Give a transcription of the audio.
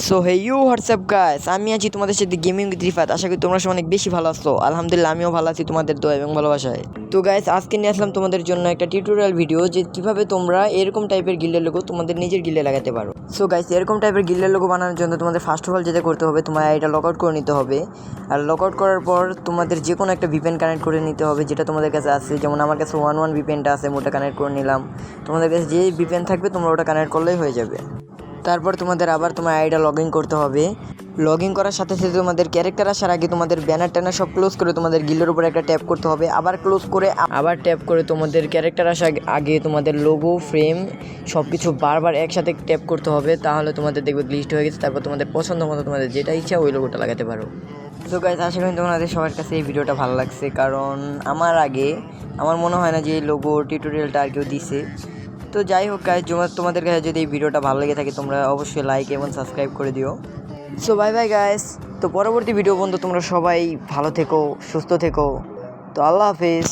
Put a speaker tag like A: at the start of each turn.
A: So hey you what's up guys, আমি আছি তোমাদের সাথে গেমিং উইথ রিফাত। আশা করি তোমরা সব অনেক বেশি ভালো আছো। আলহামদুলিল্লাহ আমিও ভালো আছি তোমাদের দোয়া এবং ভালোবাসায়। তো গাইস, আজকে নিয়ে আসলাম তোমাদের জন্য একটা টিউটোরিয়াল ভিডিও, যে কিভাবে তোমরা এরকম টাইপের গিল্ডের লোগো তোমাদের নিজের গিল্ডে লাগাতে পারো। সো গাইস, এরকম টাইপের গিল্ডের লোগো বানানোর জন্য তোমাদের ফার্স্ট অফ অল যেটা করতে হবে, তোমার এটা লগ আউট করে নিতে হবে। আর লগ আউট করার পর তোমাদের যে কোনো একটা ভিপিএন কানেক্ট করে নিতে হবে, যেটা তোমাদের কাছে আছে। যেমন আমার কাছে 1 ভিপিএনটা আছে, ওটা কানেক্ট করে নিলাম। তোমাদের কাছে যে ভিপিএন থাকবে তোমরা ওটা কানেক্ট করলেই হয়ে যাবে। তারপর তোমাদের আবার তোমার আইডিটা লগ ইন করতে হবে। লগ ইন করার সাথে সাথে তোমাদের ক্যারেক্টার আসার আগে তোমাদের ব্যানার ট্যানার সব ক্লোজ করে তোমাদের গিল্ডের উপরে একটা ট্যাপ করতে হবে। আবার ক্লোজ করে আবার ট্যাপ করে তোমাদের ক্যারেক্টার আসার আগে তোমাদের লোগো ফ্রেম সব কিছু বারবার একসাথে ট্যাপ করতে হবে। তাহলে তোমাদের দেখবে লিস্ট হয়ে গেছে। তারপর তোমাদের পছন্দ মতো তোমাদের যেটা ইচ্ছা ওই লোগোটা লাগাতে পারো। সো গাইস, আশা করি তোমাদের সবার কাছে এই ভিডিওটা ভালো লাগছে, কারণ আমার মনে হয় না যে এই লোগো টিউটোরিয়ালটা আর কেউ দিছে। তো যাই হোক গাইস, তোমাদের কাছে যদি এই ভিডিওটা ভালো লেগে থাকে তোমরা অবশ্যই লাইক এবং সাবস্ক্রাইব করে দিও। So bye bye guys. তো পরবর্তী ভিডিও পর্যন্ত তোমরা সবাই ভালো থেকো, সুস্থ থেকো। তো আল্লাহ হাফেজ।